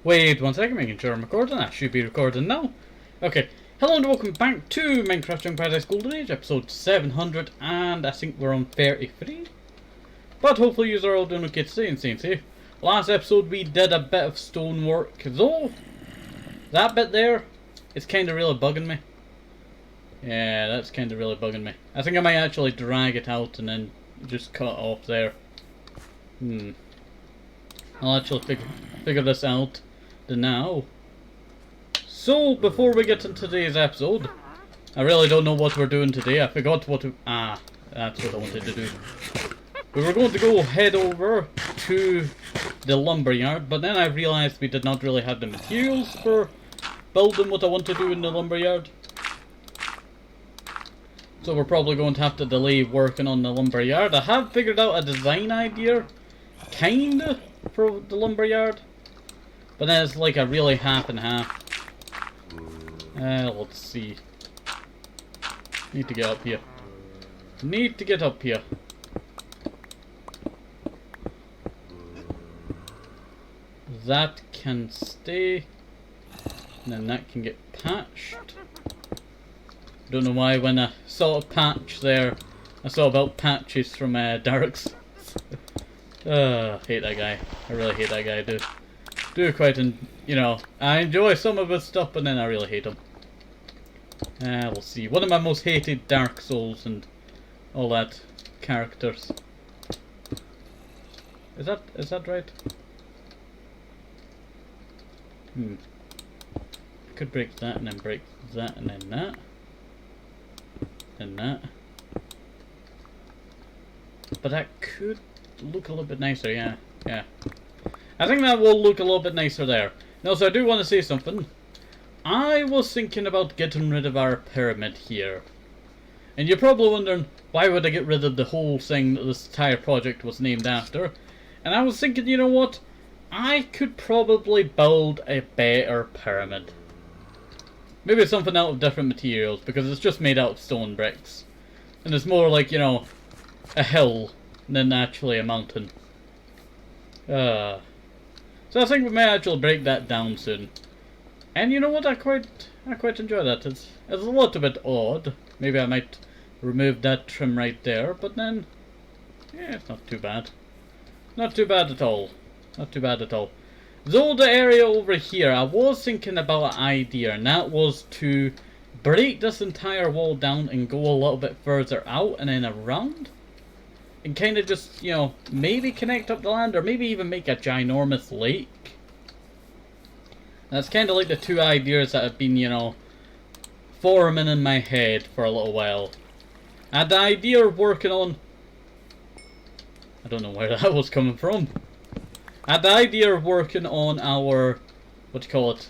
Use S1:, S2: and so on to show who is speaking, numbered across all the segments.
S1: Wait 1 second, making sure I'm recording. I should be recording now. Okay, hello and welcome back to Minecraft Young Paradise Golden Age, episode 700, and I think we're on 33. But hopefully you are all doing okay today and staying safe. Last episode we did a bit of stonework, though that bit there is kind of really bugging me. Yeah, that's kind of really bugging me. I think I might actually drag it out and then just cut it off there. I'll actually figure this out now. So, before we get into today's episode, I really don't know what we're doing today. I forgot what to... that's what I wanted to do. We were going to go head over to the lumberyard, but then I realized we did not really have the materials for building what I want to do in the lumberyard. So we're probably going to have to delay working on the lumberyard. I have figured out a design idea, kinda, for the lumberyard. But then it's like a really half and half. Let's see. Need to get up here. Need to get up here. That can stay. And then that can get patched. Don't know why when I saw a patch there, I saw about patches from Derek's. Hate that guy. I really hate that guy, dude. Do quite, you know, I enjoy some of his stuff, but then I really hate him. We'll see. One of my most hated Dark Souls and all that characters. Is that right? I could break that and then break that and then that. And that. But that could look a little bit nicer, yeah. I think that will look a little bit nicer there. Now, so I do want to say something. I was thinking about getting rid of our pyramid here. And you're probably wondering, why would I get rid of the whole thing that this entire project was named after? And I was thinking, you know what? I could probably build a better pyramid. Maybe something out of different materials, because it's just made out of stone bricks. And it's more like, you know, a hill than actually a mountain. So I think we may actually break that down soon. And you know what, I quite enjoy that. It's a little bit odd. Maybe I might remove that trim right there, but then, yeah, it's not too bad. Not too bad at all. Not too bad at all. Though the area over here, I was thinking about an idea, and that was to break this entire wall down and go a little bit further out and then around. And kind of just, you know, maybe connect up the land, or maybe even make a ginormous lake. That's kind of like the two ideas that have been, you know, forming in my head for a little while. I had the idea of working on... I don't know where that was coming from. I had the idea of working on our... what do you call it?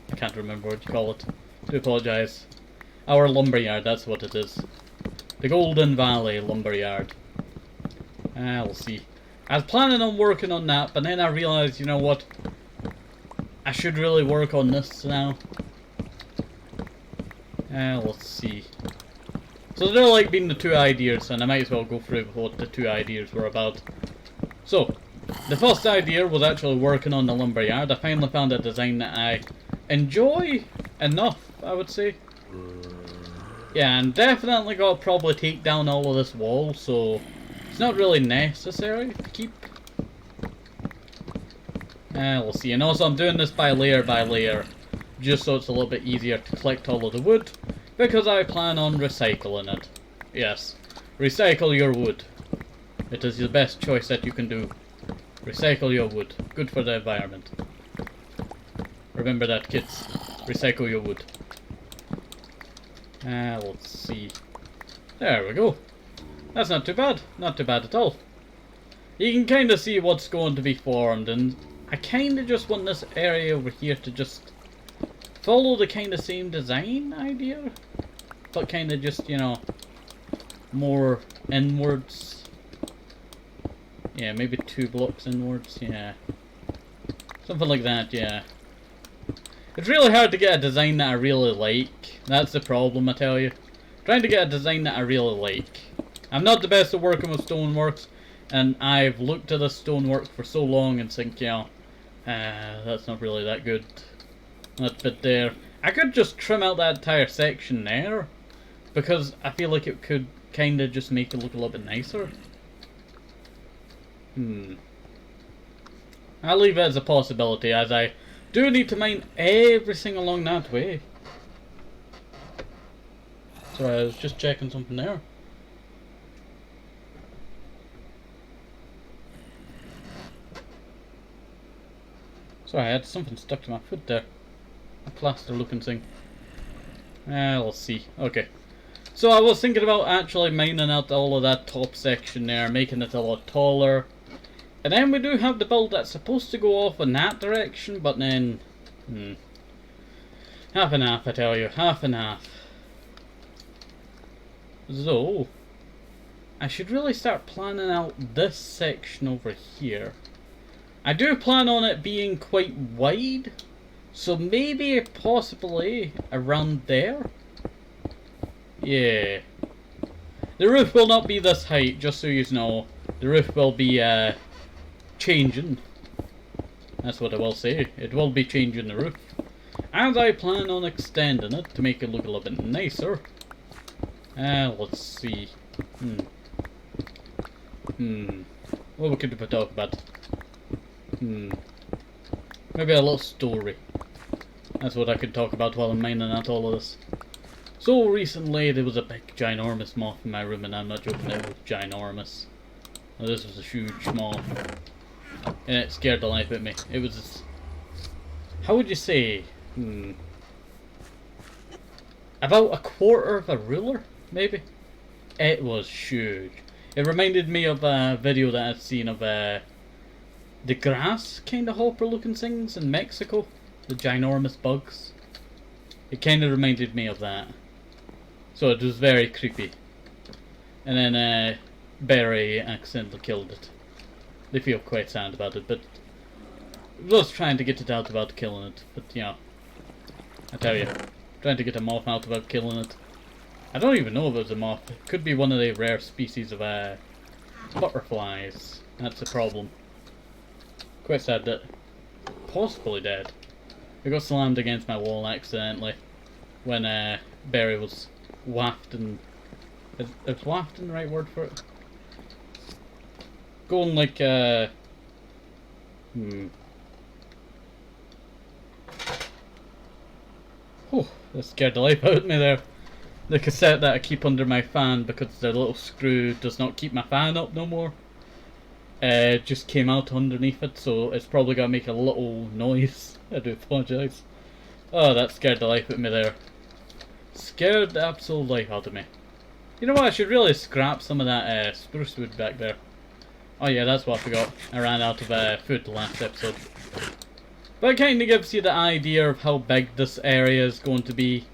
S1: I can't remember what you call it. Do apologise. Our lumberyard, that's what it is. The Golden Valley Lumberyard. We'll see. I was planning on working on that, but then I realised, you know what? I should really work on this now. Let's see. So they're like being the two ideas, and I might as well go through what the two ideas were about. So, the first idea was actually working on the lumberyard. I finally found a design that I enjoy enough, I would say. Yeah, and definitely got to probably take down all of this wall, so it's not really necessary to keep. We'll see. And also I'm doing this by layer, just so it's a little bit easier to collect all of the wood, because I plan on recycling it. Yes, recycle your wood. It is the best choice that you can do. Recycle your wood. Good for the environment. Remember that, kids. Recycle your wood. Let's see. There we go. That's not too bad. Not too bad at all. You can kind of see what's going to be formed, and I kind of just want this area over here to just follow the kind of same design idea, but kind of just, you know, more inwards. Yeah, maybe 2 blocks inwards, yeah. Something like that, yeah. It's really hard to get a design that I really like. That's the problem, I tell you. Trying to get a design that I really like. I'm not the best at working with stoneworks, and I've looked at this stonework for so long and think, you know, That's not really that good. That bit there. I could just trim out that entire section there, because I feel like it could kind of just make it look a little bit nicer. I'll leave it as a possibility, as I do need to mine everything along that way. So I was just checking something there. Sorry, I had something stuck to my foot there. A plaster looking thing. We'll see. Okay. So I was thinking about actually mining out all of that top section there, making it a lot taller. And then we do have the build that's supposed to go off in that direction, but then... half and half, I tell you. Half and half. So, I should really start planning out this section over here. I do plan on it being quite wide, so maybe possibly around there. Yeah. The roof will not be this height, just so you know. The roof will be changing. That's what I will say. It will be changing the roof. And I plan on extending it to make it look a little bit nicer. Let's see. What could we talk about? Maybe a little story. That's what I could talk about while I'm mining out all of this. So recently there was a big ginormous moth in my room, and I'm not joking, it was ginormous. Well, this was a huge moth. And it scared the life out of me. It was... how would you say? About a quarter of a ruler, maybe? It was huge. It reminded me of a video that I'd seen of the grass kind of hopper looking things in Mexico. The ginormous bugs. It kind of reminded me of that. So it was very creepy. And then Barry accidentally killed it. They feel quite sad about it, but was trying to get it out without killing it. But you know, I tell you, trying to get a moth out without killing it. I don't even know if it was a moth. It could be one of the rare species of butterflies. That's a problem. Quite sad that possibly dead. It got slammed against my wall accidentally when Barry was wafting. Is wafting the right word for it? Going like Oh, that scared the life out of me there. The cassette that I keep under my fan because the little screw does not keep my fan up no more. Just came out underneath it, so it's probably gonna make a little noise. I do apologise. Oh, that scared the life out of me there. Scared the absolute life out of me. You know what, I should really scrap some of that spruce wood back there. Oh yeah, that's what I forgot. I ran out of food last episode. But it kind of gives you the idea of how big this area is going to be.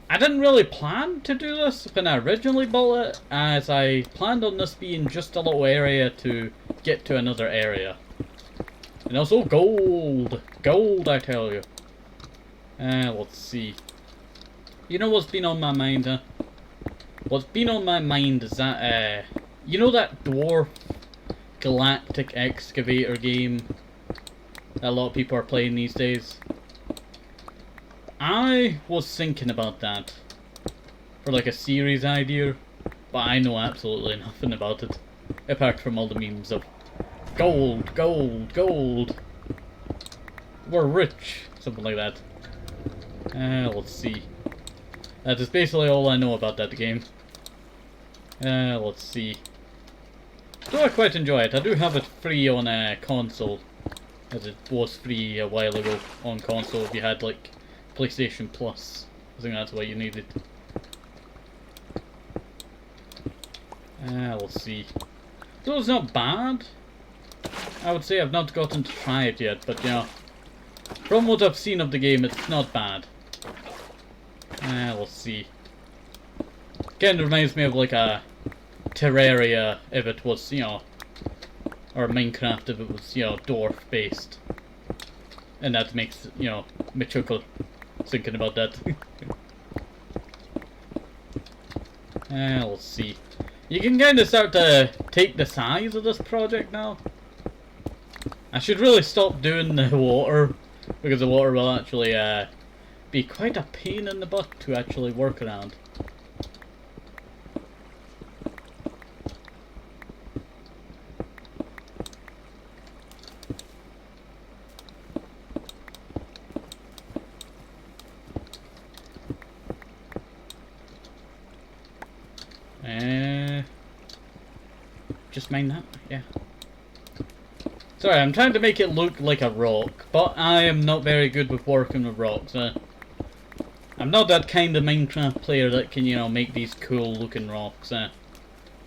S1: I didn't really plan to do this when I originally built it, as I planned on this being just a little area to get to another area. And also gold! Gold, I tell you. Let's see. You know what's been on my mind, huh? What's been on my mind is that, you know that dwarf galactic excavator game that a lot of people are playing these days? I was thinking about that for like a series idea, but I know absolutely nothing about it, apart from all the memes of gold, gold, gold, we're rich, something like that. Let's see. That is basically all I know about that game. Let's see. Do I quite enjoy it? I do have it free on a console, as it was free a while ago on console if you had like PlayStation Plus. I think that's what you needed. We'll see. So it's not bad. I would say I've not gotten to try it yet, but you know, from what I've seen of the game, it's not bad. We'll see. Kind of reminds me of like a Terraria if it was, you know, or Minecraft if it was, you know, dwarf based. And that makes, you know, me chuckle thinking about that. We'll see. You can kind of start to take the size of this project now. I should really stop doing the water, because the water will actually be quite a pain in the butt to actually work around. Just mine that, yeah. Sorry, I'm trying to make it look like a rock, but I am not very good with working with rocks. I'm not that kind of Minecraft player that can, you know, make these cool looking rocks.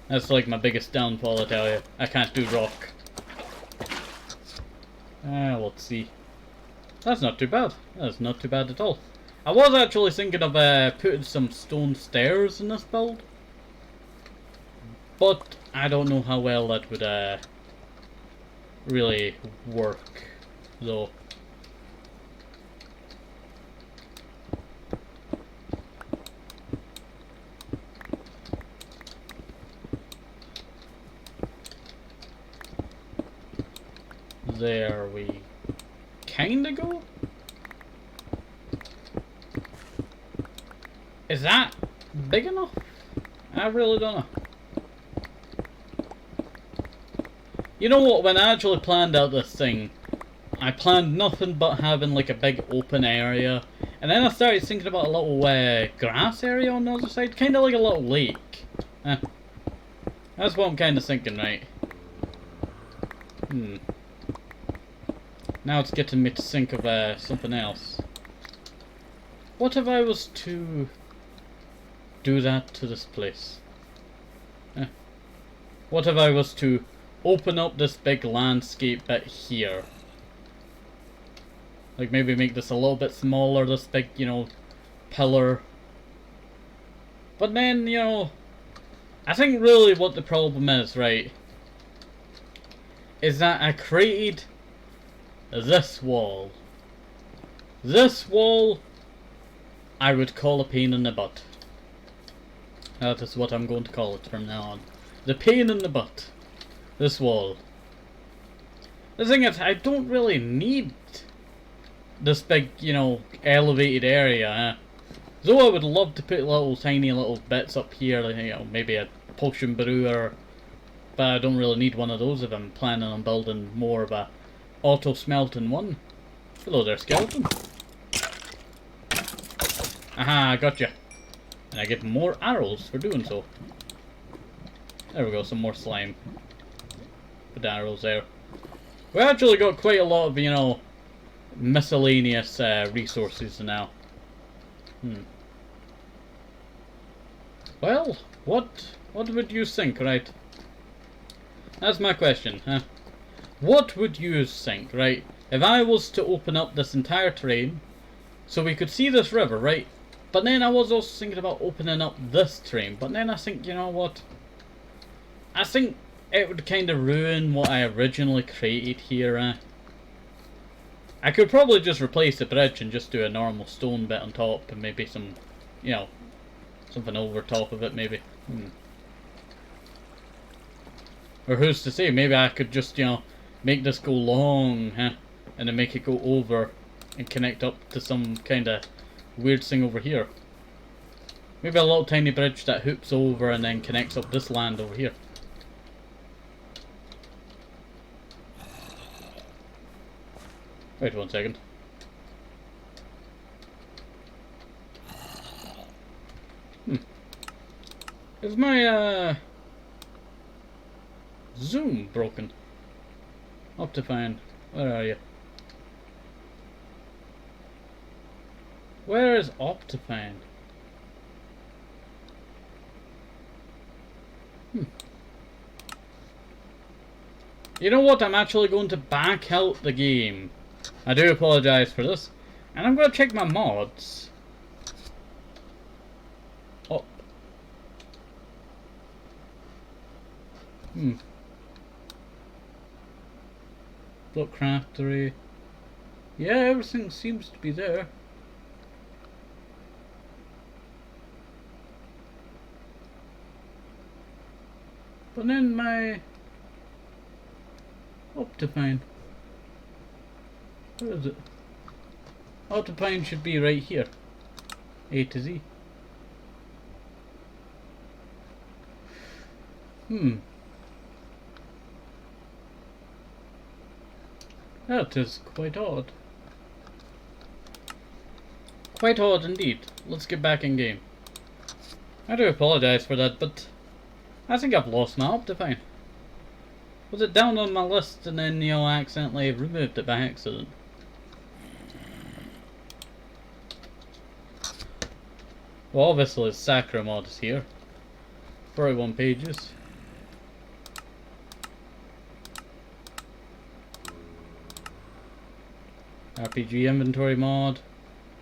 S1: That's like my biggest downfall, I tell you. I can't do rock. Let's see. That's not too bad. That's not too bad at all. I was actually thinking of putting some stone stairs in this build, but I don't know how well that would really work, though. There we kinda go. Is that big enough? I really don't know. You know what, when I actually planned out this thing, I planned nothing but having like a big open area. And then I started thinking about a little grass area on the other side, kind of like a little lake. That's what I'm kind of thinking, right? Now it's getting me to think of something else. What if I was to do that to this place? What if I was to open up this big landscape bit here? Like maybe make this a little bit smaller, this big, you know, pillar. But then, you know, I think really what the problem is, right, is that I created this wall. This wall I would call a pain in the butt. That is what I'm going to call it from now on. The pain in the butt. This wall. The thing is, I don't really need this big, you know, elevated area. Though I would love to put little tiny little bits up here, like, you know, maybe a potion brewer. But I don't really need one of those if I'm planning on building more of a auto smelting one. Hello there, skeleton. Aha, I gotcha. And I get more arrows for doing so. There we go, some more slime. Put the arrows there. We actually got quite a lot of, you know, miscellaneous resources now. Well, what would you think, right? That's my question, huh? What would you think, right? If I was to open up this entire terrain, so we could see this river, right? But then I was also thinking about opening up this terrain, but then I think, you know what? I think it would kind of ruin what I originally created here. I could probably just replace the bridge and just do a normal stone bit on top and maybe some, you know, something over top of it maybe. Or who's to say, maybe I could just, you know, make this go long, huh? And then make it go over and connect up to some kind of weird thing over here. Maybe a little tiny bridge that hoops over and then connects up this land over here. Wait 1 second. Is my zoom broken? Optifine, where are you? Where is Optifine? You know what? I'm actually going to back out the game. I do apologise for this. And I'm going to check my mods. Oh. Block craftery. Yeah, everything seems to be there. But then my Optifine. Where is it? Autopine should be right here. A to Z. That is quite odd. Quite odd indeed. Let's get back in game. I do apologise for that, but I think I've lost my Optifine. Was it down on my list and then, you know, I accidentally removed it by accident? Well, obviously Sacra mod is here. 41 pages. RPG inventory mod.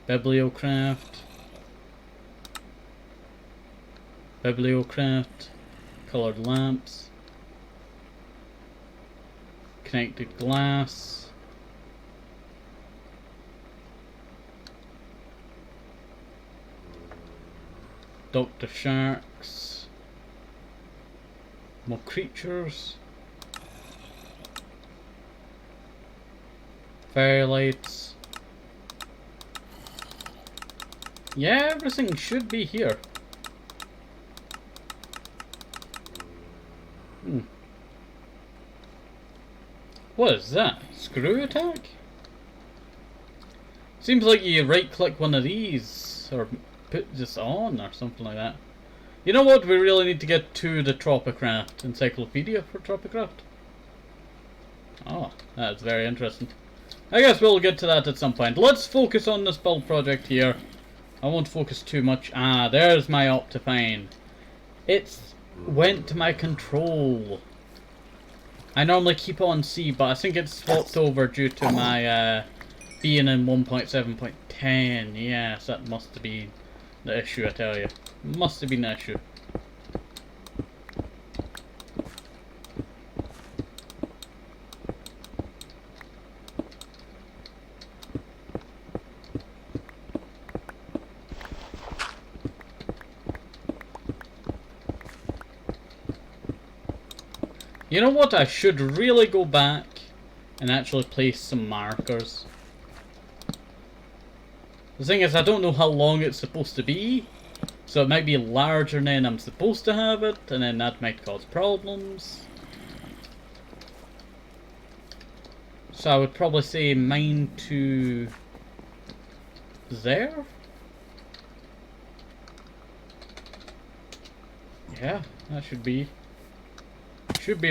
S1: Bibliocraft. Coloured lamps. Connected glass. Dr. Sharks. More creatures. Fairy lights. Yeah, everything should be here. What is that? Screw attack? Seems like you right click one of these or put this on or something like that. You know what? We really need to get to the Tropicraft encyclopedia for Tropicraft. Oh, that's very interesting. I guess we'll get to that at some point. Let's focus on this build project here. I won't focus too much. Ah, there's my Optifine. It's went to my control. I normally keep on C, but I think it's swapped over due to my being in 1.7.10. Yes, that must have been the issue, I tell you. Must have been the issue. You know what? I should really go back and actually place some markers. The thing is, I don't know how long it's supposed to be, so it might be larger than I'm supposed to have it, and then that might cause problems. So I would probably say mine to there? Yeah, that should be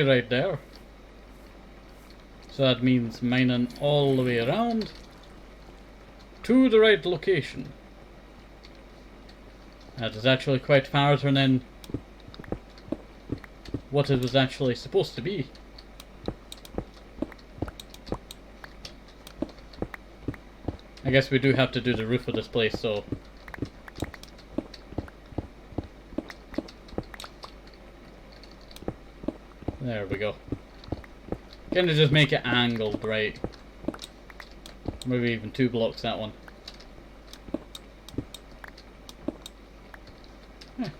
S1: right there. So that means mining all the way around to the right location. That is actually quite farther than what it was actually supposed to be. I guess we do have to do the roof of this place, so there we go. Kinda just make it angled, right? Maybe even 2 blocks, that one.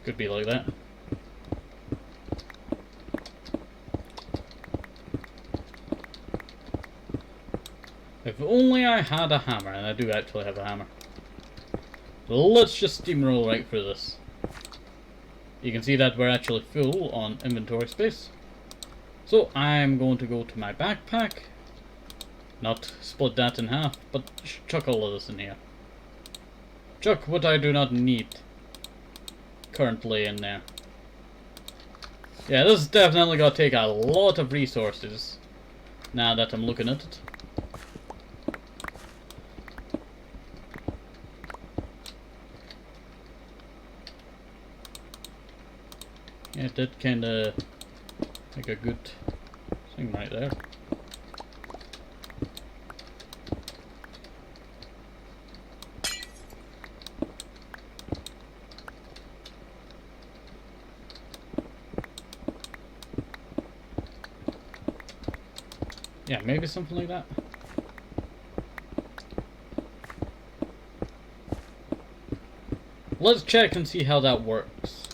S1: Could be like that. If only I had a hammer, and I do actually have a hammer. Let's just steamroll right through this. You can see that we're actually full on inventory space. So I'm going to go to my backpack. Not split that in half, but chuck all of this in here. Chuck what I do not need currently in there. Yeah, this is definitely going to take a lot of resources now that I'm looking at it. Yeah, that kinda like a good thing right there. Yeah, maybe something like that. Let's check and see how that works.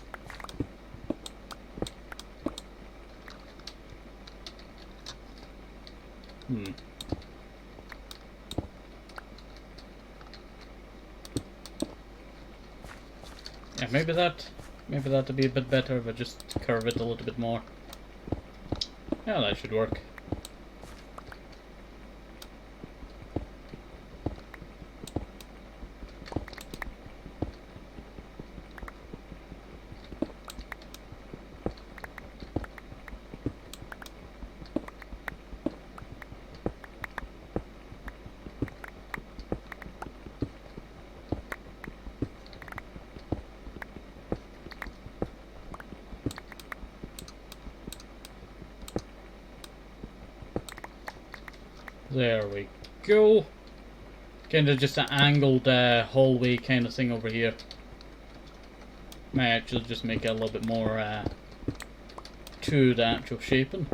S1: Yeah, maybe that'd be a bit better if I just curve it a little bit more. Yeah, that should work. There we go. Kind of just an angled hallway kind of thing over here. Might actually just make it a little bit more to the actual shaping.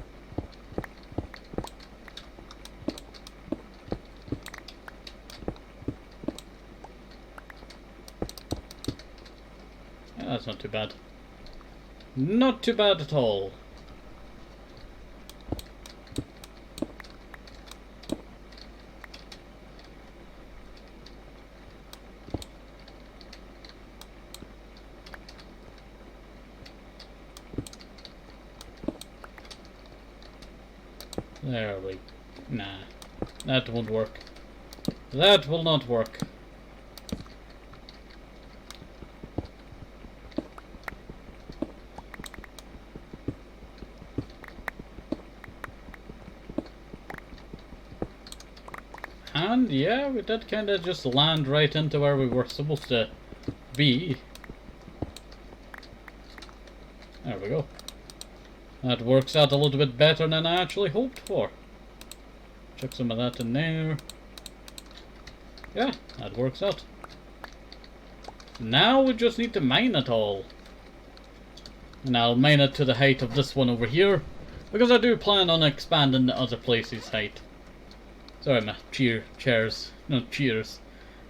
S1: Yeah, that's not too bad. Not too bad at all. There we... Nah. That won't work. That will not work. And yeah, we did kind of just land right into where we were supposed to be. There we go. That works out a little bit better than I actually hoped for. Chuck some of that in there. Yeah, that works out. Now we just need to mine it all. And I'll mine it to the height of this one over here, because I do plan on expanding the other place's height. Sorry, my chairs. No, cheers.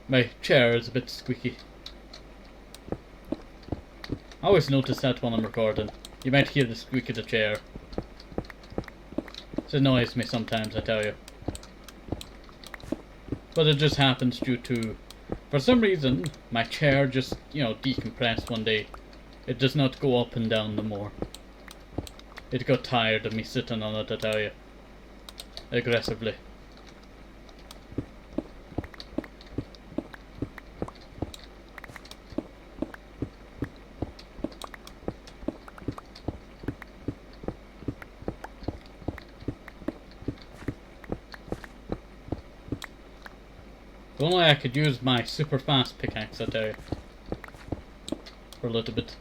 S1: My chair is a bit squeaky. I always notice that when I'm recording. You might hear the squeak of the chair. It annoys me sometimes, I tell you. But it just happens due to, for some reason, my chair just, decompressed one day. It does not go up and down no more. It got tired of me sitting on it, I tell you. Aggressively. If only I could use my super fast pickaxe, I tell you. For a little bit.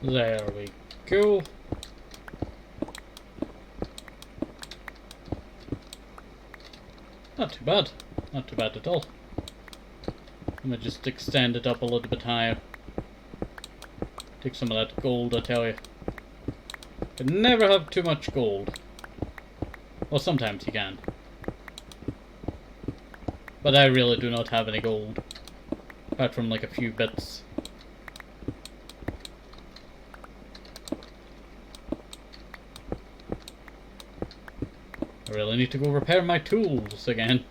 S1: There we go. Not too bad. Not too bad at all. Let me just extend it up a little bit higher. Take some of that gold, I tell you. Can never have too much gold. Well, sometimes you can. But I really do not have any gold. Apart from like a few bits. I really need to go repair my tools again.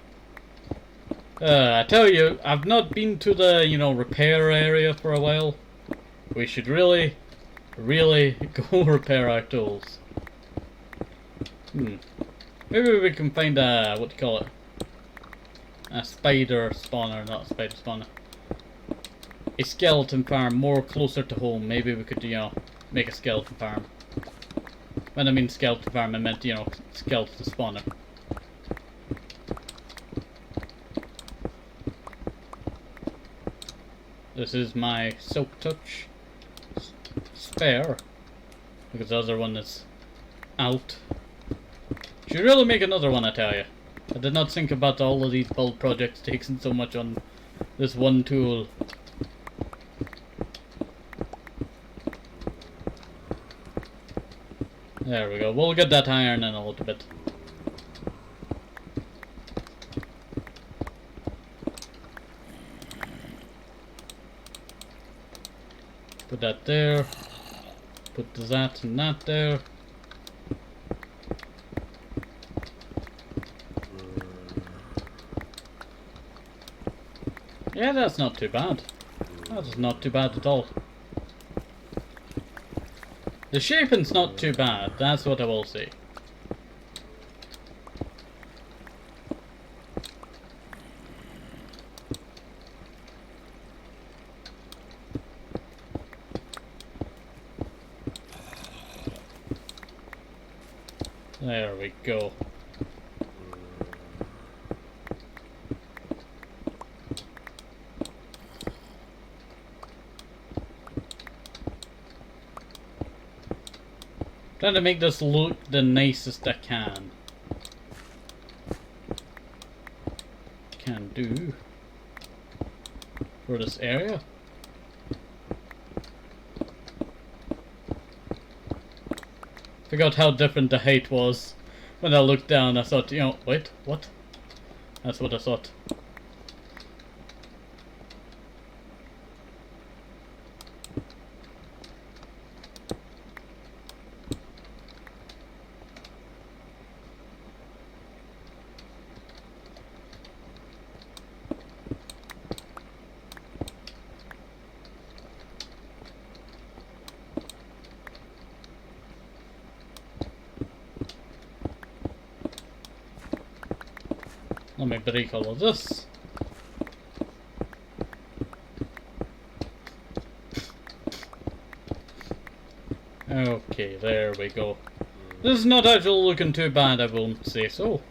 S1: I tell you, I've not been to the, repair area for a while. We should really go repair our tools. Maybe we can find a, what do you call it? A spider spawner, not a spider spawner. A skeleton farm more closer to home. Maybe we could, make a skeleton farm. When I mean skeleton farm, I meant, skeleton spawner. This is my Silk Touch spare, because the other one is out. Should really make another one, I tell you. I did not think about all of these build projects taking so much on this one tool. There we go. We'll get that iron in a little bit. Put that there. Put that and that there. Yeah, that's not too bad. That is not too bad at all. The shaping's not too bad, that's what I will say. There we go. Trying to make this look the nicest I can. Can do. For this area. Forgot how different the height was. When I looked down I thought, you know, wait, what? That's what I thought. Let me break all of this. Okay, there we go. This is not actually looking too bad, I won't say so.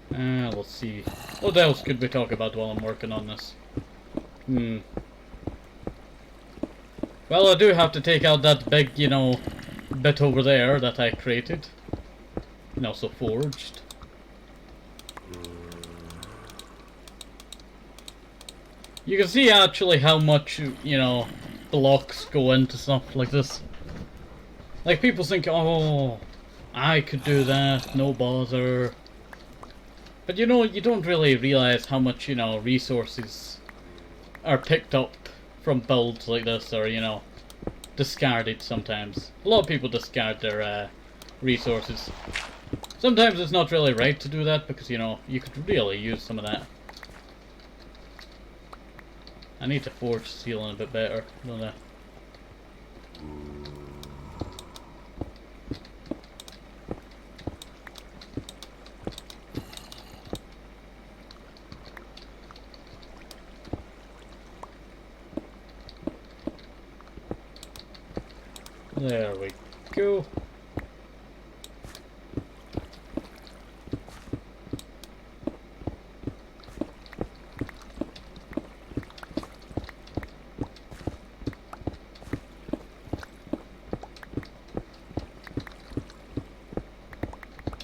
S1: Let's see. What else could we talk about while I'm working on this? Well, I do have to take out that big, you know, bit over there that I created. And also forged. You can see actually how much, you know, blocks go into stuff like this. Like people think, oh, I could do that, no bother. But you know, you don't really realize how much, you know, resources are picked up from builds like this, or, you know, discarded sometimes. A lot of people discard their resources. Sometimes it's not really right to do that because, you know, you could really use some of that. I need to forge sealing a bit better, don't I? There we go.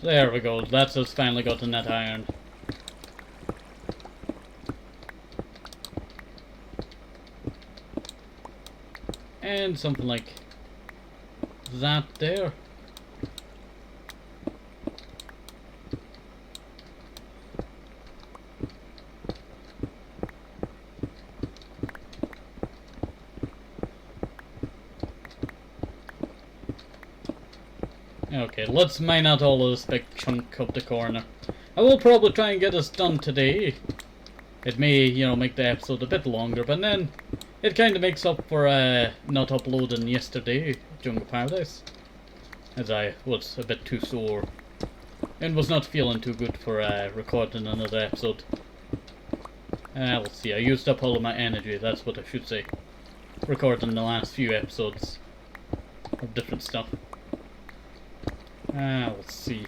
S1: There we go, that's us finally got the net iron. And something like that there. Okay, let's mine out all of this big chunk of the corner. I will probably try and get this done today. It may, you know, make the episode a bit longer, but then it kind of makes up for not uploading yesterday, Jungle Paradise, as I was a bit too sore and was not feeling too good for recording another episode. Let's see, I used up all of my energy, that's what I should say, recording the last few episodes of different stuff. Let's see.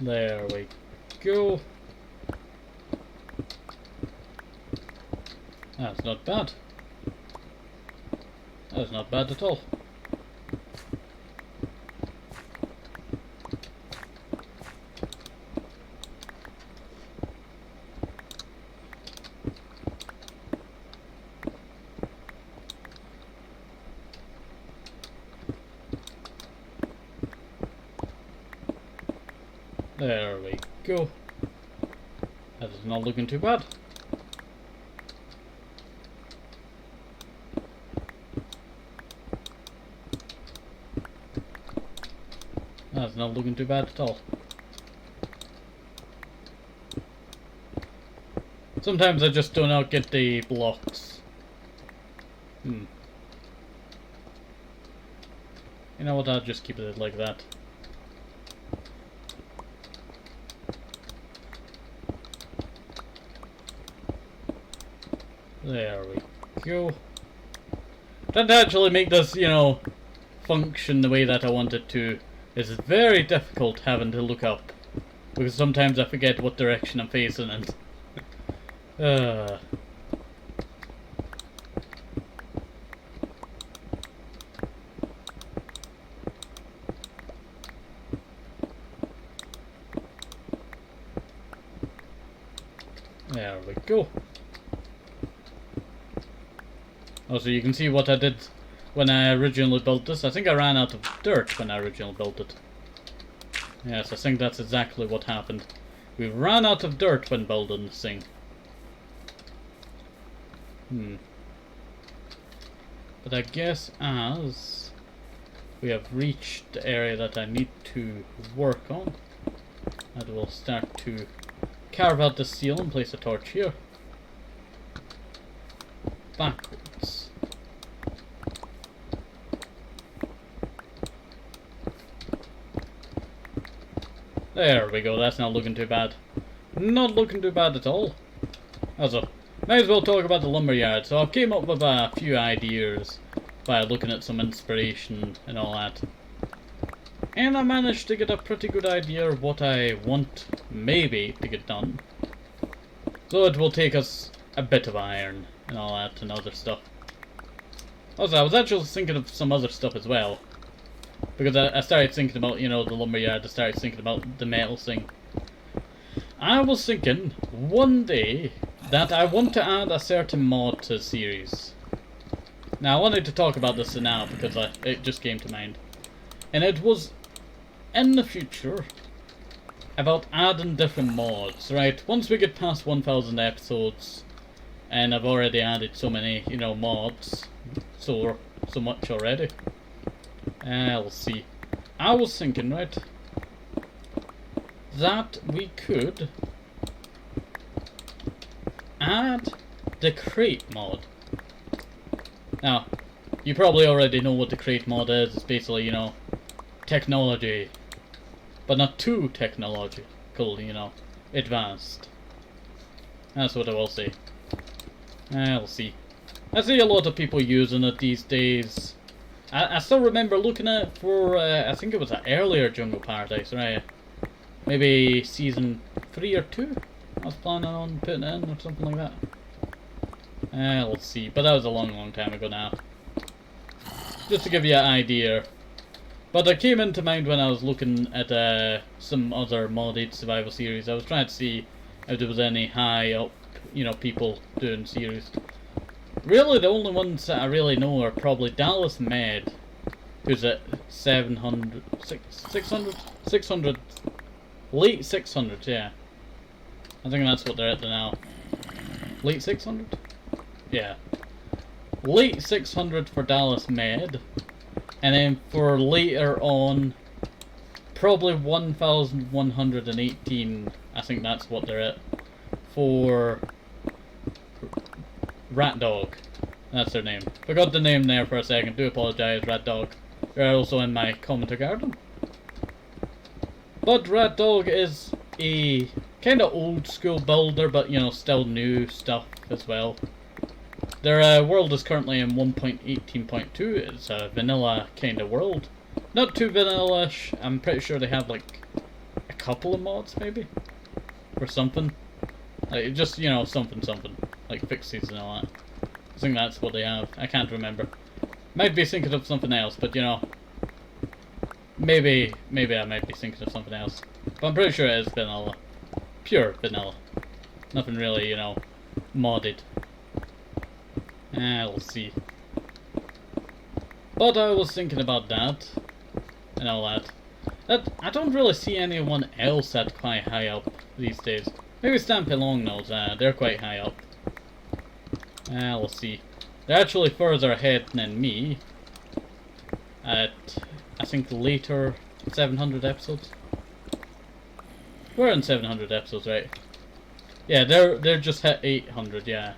S1: There we go. That's not bad. That's not bad at all. There we go. That is not looking too bad. That's not looking too bad at all. Sometimes I just do not get the blocks. You know what, I'll just keep it like that. There we go. Trying to actually make this, you know, function the way that I want it to is very difficult having to look up. Because sometimes I forget what direction I'm facing and... There we go. Oh, so you can see what I did when I originally built this. I think I ran out of dirt when I originally built it. Yes, I think that's exactly what happened. We ran out of dirt when building this thing. But I guess as we have reached the area that I need to work on, I will start to carve out the steel and place a torch here. Backwards. There we go, that's not looking too bad. Not looking too bad at all. Also, might as well talk about the lumberyard. So I've came up with a few ideas by looking at some inspiration and all that. And I managed to get a pretty good idea of what I want maybe to get done. So it will take us a bit of iron and all that and other stuff. Also, I was actually thinking of some other stuff as well. Because I started thinking about, you know, the lumberyard, I started thinking about the metal thing. I was thinking one day that I want to add a certain mod to the series. Now I wanted to talk about this now because it just came to mind. And it was in the future about adding different mods, right? Once we get past 1000 episodes, and I've already added so many, you know, mods, so much already. We'll see. I was thinking, right, that we could add the crate mod. Now, you probably already know what the crate mod is. It's basically, you know, technology, but not too technological, you know, advanced. That's what I will say. We'll see. I see a lot of people using it these days. I still remember looking at it for, I think it was an earlier Jungle Paradise, right? Maybe season 3 or 2? I was planning on putting it in or something like that. We'll see. But that was a long time ago now. Just to give you an idea. But it came into mind when I was looking at some other modded survival series. I was trying to see if there was any high up, you know, people doing series. Really, the only ones that I really know are probably Dallas Med, who's at 600, late 600, yeah. I think that's what they're at now. Late 600? Yeah. Late 600 for Dallas Med, and then for later on, probably 1118, I think that's what they're at, for Rat Dog. That's their name. Forgot the name there for a second. Do apologise, Rat Dog. They're also in my commenter garden. But Rat Dog is a kind of old school builder, but you know, still new stuff as well. Their world is currently in 1.18.2. It's a vanilla kind of world. Not too vanilla-ish. I'm pretty sure they have like a couple of mods maybe for something. Like just, you know, something like fixies and all that. think that's what they have. I can't remember. Might be thinking of something else, but you know, maybe I might be thinking of something else. But I'm pretty sure it is vanilla. Pure vanilla. Nothing really, you know, modded. We'll see. But I was thinking about that and all that. I don't really see anyone else that quite high up these days. Maybe Stampy Longnose, they're quite high up. We'll see. They're actually further ahead than me. At, I think, later 700 episodes. We're in 700 episodes, right? Yeah, they're just hit 800, yeah.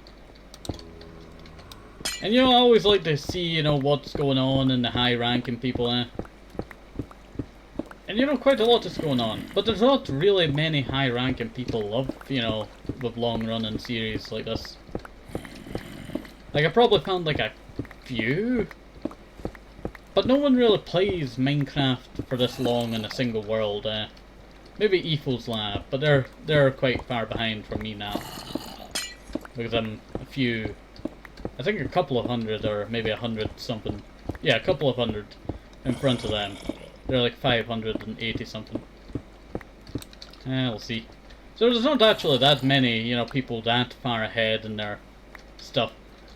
S1: And you know, I always like to see, you know, what's going on in the high-ranking people, And you know, quite a lot is going on. But there's not really many high-ranking people you know, with long-running series like this. Like, I probably found like a few. But no one really plays Minecraft for this long in a single world, Maybe Ethel's Lab, but they're quite far behind from me now. Because I'm a few, I think a couple of hundred or maybe 100 something. Yeah, a couple of hundred in front of them. They're like 580 something. We'll see. So there's not actually that many, you know, people that far ahead in their stuff.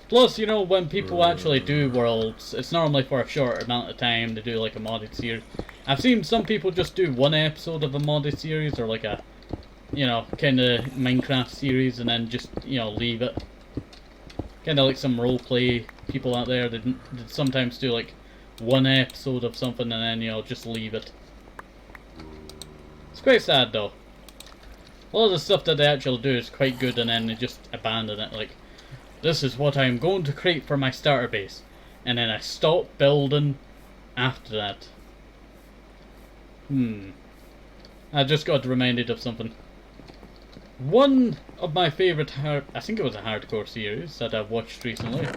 S1: Plus, you know, when people actually do worlds, it's normally for a short amount of time. They do like a modded series. I've seen some people just do one episode of a modded series or like a, you know, kind of Minecraft series and then just, you know, leave it. Kind of like some roleplay people out there that sometimes do like one episode of something and then, you know, just leave it. It's quite sad though. A lot of the stuff that they actually do is quite good and then they just abandon it. Like, this is what I'm going to create for my starter base. And then I stop building after that. I just got reminded of something. One of my favourite I think it was a hardcore series that I've watched recently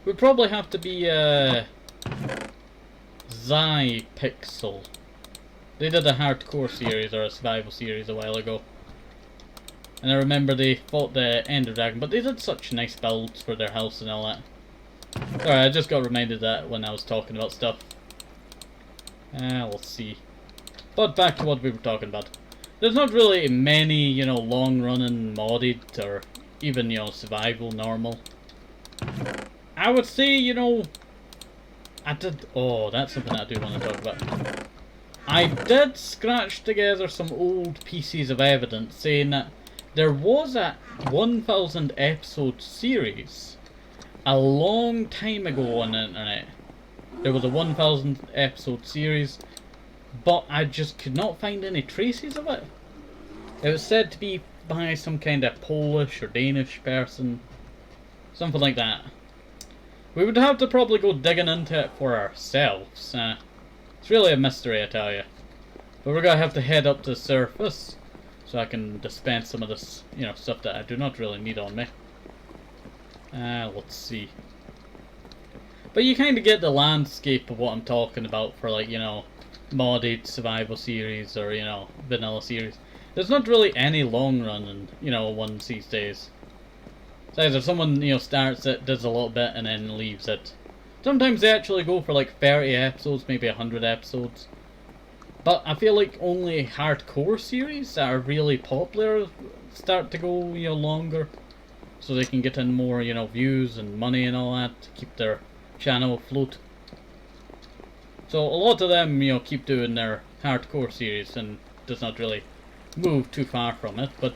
S1: would probably have to be Pixel. They did a hardcore series or a survival series a while ago. And I remember they fought the Ender Dragon, but they did such nice builds for their house and all that. Sorry, I just got reminded of that when I was talking about stuff. We'll see. But back to what we were talking about. There's not really many, you know, long-running modded or even, you know, survival normal. I would say, you know, oh, that's something I do want to talk about. I did scratch together some old pieces of evidence saying that there was a 1,000 episode series a long time ago on the internet. There was a 1,000 episode series, but I just could not find any traces of it. It was said to be by some kind of Polish or Danish person. Something like that. We would have to probably go digging into it for ourselves. It's really a mystery, I tell you. But we're going to have to head up to the surface so I can dispense some of this, you know, stuff that I do not really need on me. Let's see. But you kind of get the landscape of what I'm talking about for, like, you know, modded survival series or, you know, vanilla series. There's not really any long running, you know, ones these days. It's either someone, you know, starts it, does a little bit, and then leaves it. Sometimes they actually go for like 30 episodes, maybe 100 episodes. But I feel like only hardcore series that are really popular start to go, you know, longer. So they can get in more, you know, views and money and all that to keep their channel afloat. So a lot of them, you know, keep doing their hardcore series and does not really move too far from it, but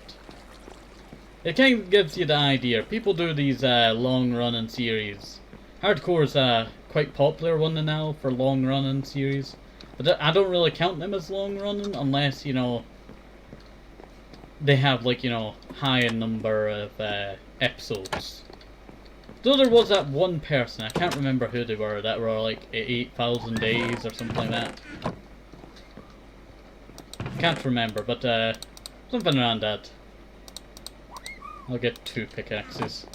S1: it kind of gives you the idea. People do these long running series. Hardcore is a quite popular one now for long running series, but I don't really count them as long running unless, you know, they have, like, you know, high number of episodes. Though there was that one person, I can't remember who they were, that were like 8,000 days or something like that. Can't remember, but something around that. I'll get 2 pickaxes.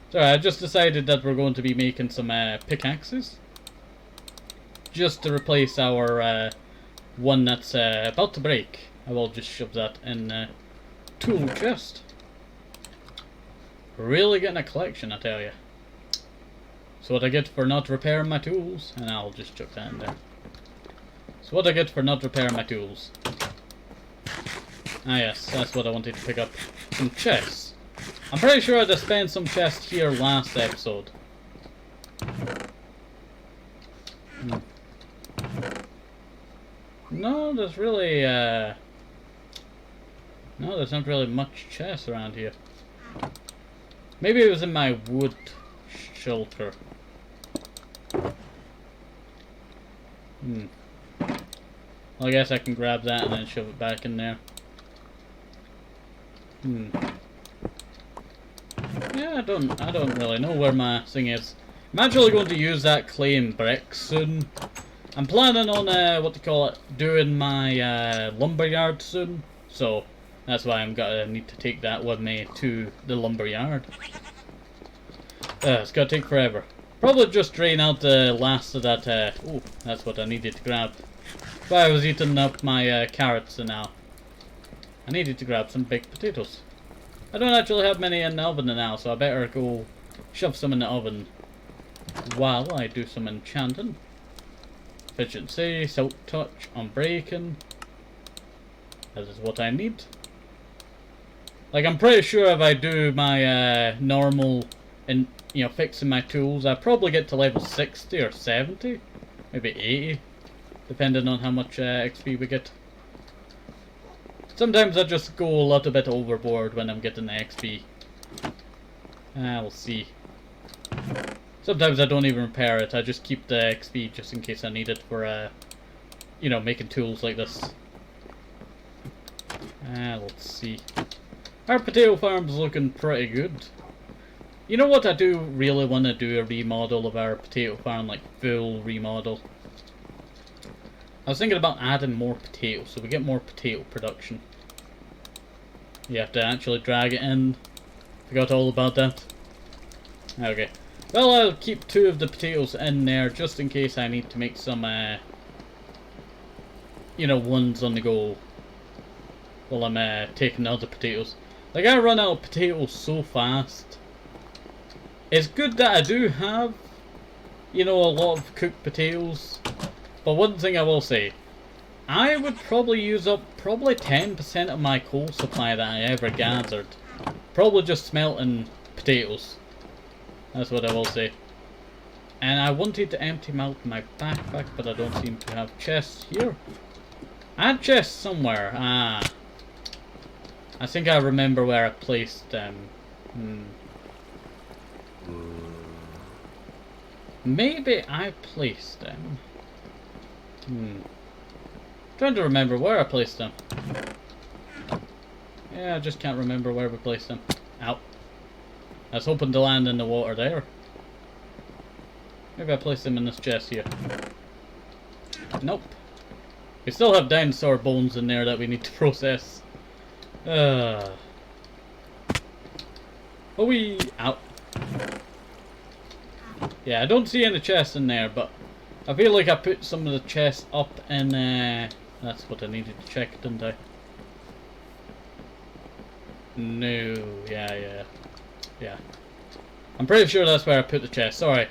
S1: Sorry, I just decided that we're going to be making some pickaxes. Just to replace our one that's about to break. I will just shove that in the tool chest. Really getting a collection, I tell you. So what I get for not repairing my tools, and I'll just chuck that in there. So what I get for not repairing my tools. Ah yes, that's what I wanted to pick up. Some chests. I'm pretty sure I dispensed some chests here last episode. No, there's really, no, there's not really much chests around here. Maybe it was in my wood shelter. Well, I guess I can grab that and then shove it back in there. Yeah, I don't really know where my thing is. I'm actually going to use that clay and brick soon. I'm planning on, what do you call it, doing my lumberyard soon. So, that's why I'm gonna need to take that with me to the lumberyard. It's gonna take forever. Probably just drain out the last of that, oh, that's what I needed to grab. While I was eating up my carrots and now. I needed to grab some baked potatoes. I don't actually have many in the oven now, so I better go shove some in the oven while I do some enchanting. Efficiency, silk touch, unbreaking. That is what I need. Like, I'm pretty sure if I do my normal, and you know, fixing my tools, I probably get to level 60 or 70, maybe 80, depending on how much XP we get. Sometimes I just go a little bit overboard when I'm getting the XP. We'll see. Sometimes I don't even repair it, I just keep the XP just in case I need it for, you know, making tools like this. Let's see. Our potato farm's looking pretty good. You know what, I do really want to do a remodel of our potato farm, like full remodel. I was thinking about adding more potatoes, so we get more potato production. You have to actually drag it in. Forgot all about that. Okay. Well, I'll keep 2 of the potatoes in there just in case I need to make some, you know, ones on the go while I'm taking out the potatoes. Like, I run out of potatoes so fast. It's good that I do have, you know, a lot of cooked potatoes. But one thing I will say, I would probably use up probably 10% of my coal supply that I ever gathered. Probably just smelting potatoes. That's what I will say. And I wanted to empty out my backpack, but I don't seem to have chests here. I had chests somewhere. I think I remember where I placed them. Maybe I placed them. Trying to remember where I placed them. Yeah, I just can't remember where we placed them. Ow. I was hoping to land in the water there. Maybe I placed them in this chest here. Nope. We still have dinosaur bones in there that we need to process. Oh, we out. Yeah, I don't see any chests in there, but I feel like I put some of the chests up in. That's what I needed to check, didn't I? No, yeah. I'm pretty sure that's where I put the chest. Sorry.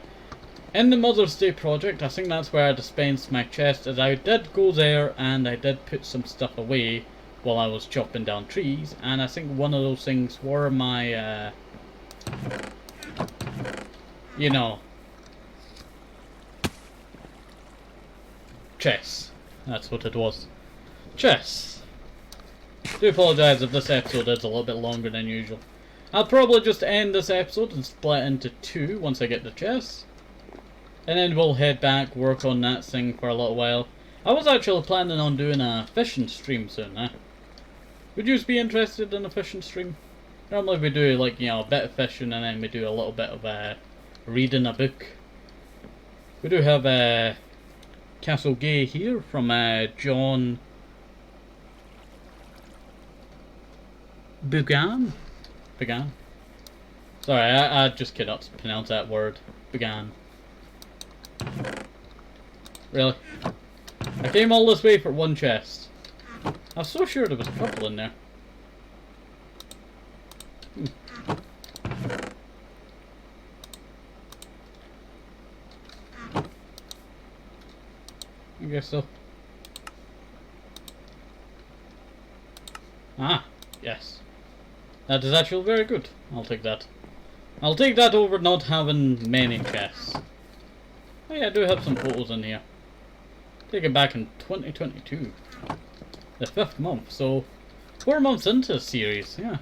S1: In the Mother's Day project, I think that's where I dispensed my chest, as I did go there and I did put some stuff away while I was chopping down trees, and I think one of those things were my, you know, chests. That's what it was. Chests. Do apologise if this episode is a little bit longer than usual. I'll probably just end this episode and split into 2 once I get the chests. And then we'll head back, work on that thing for a little while. I was actually planning on doing a fishing stream soon, Would you be interested in a fishing stream? Normally we do, like, you know, a bit of fishing and then we do a little bit of reading a book. We do have Castle Gay here from John Bugan? Sorry, I just cannot pronounce that word. Bugan. Really? I came all this way for one chest. I was so sure there was a couple in there. guess so. Ah, yes. That is actually very good. I'll take that. I'll take that over not having many chests. Oh yeah, I do have some photos in here. Take it back in 2022. The 5th month, so 4 months into the series, yeah.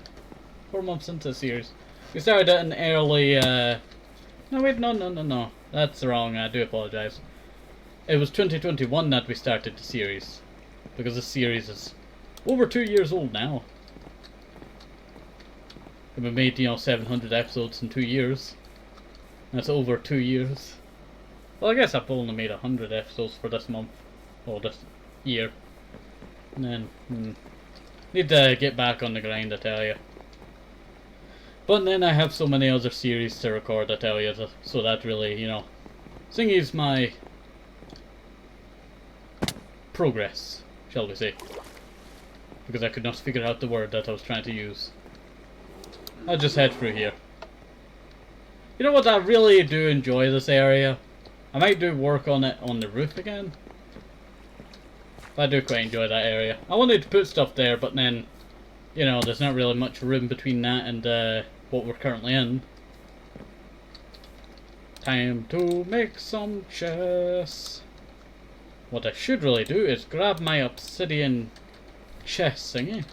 S1: 4 months into the series. We started it in early, no wait, no. That's wrong, I do apologise. It was 2021 that we started the series. Because the series is over 2 years old now. And we made, 700 episodes in 2 years. That's over 2 years. Well, I guess I've only made 100 episodes for this month. Or this year. And then, need to get back on the grind, I tell you. But then I have so many other series to record, I tell you. So that really, Sing is my progress, shall we say. Because I could not figure out the word that I was trying to use. I'll just head through here. You know what, I really do enjoy this area. I might do work on it on the roof again. But I do quite enjoy that area. I wanted to put stuff there, but then, there's not really much room between that and what we're currently in. Time to make some chests. What I should really do is grab my obsidian chest thingy.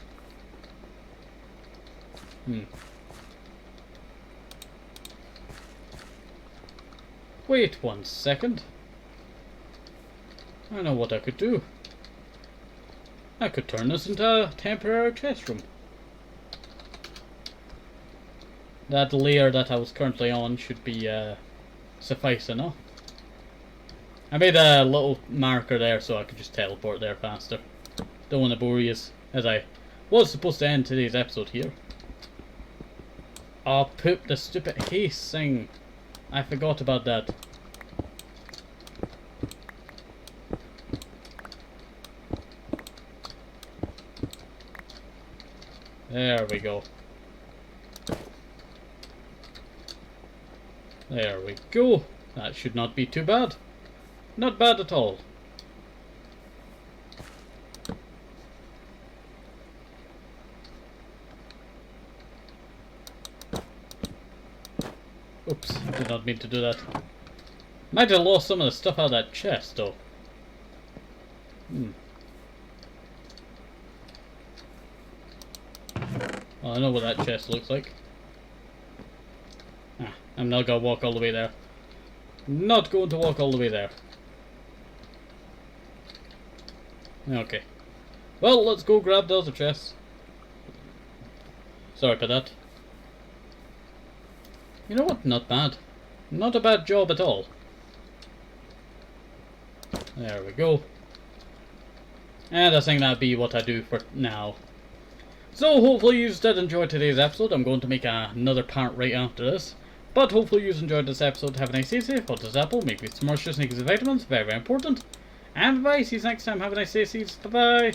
S1: Wait 1 second. I know what I could do. I could turn this into a temporary chest room. That layer that I was currently on should be suffice enough. I made a little marker there so I could just teleport there faster. Don't want to bore you, as I was supposed to end today's episode here. Oh, poop, the stupid haste thing. I forgot about that. There we go. There we go. That should not be too bad. Not bad at all. Oops, did not mean to do that. Might have lost some of the stuff out of that chest though. Well, I know what that chest looks like. I'm not gonna walk all the way there. Not going to walk all the way there. Okay. Well, let's go grab the other chests. Sorry for that. You know what? Not bad. Not a bad job at all. There we go. And I think that'd be what I do for now. So hopefully you did enjoy today's episode. I'm going to make another part right after this. But hopefully you enjoyed this episode. Have a nice day, safe. Hold this apple. Make me some more sneakers and vitamins. Very, very important. And bye. See you next time. Have a nice day, seeds. Bye bye.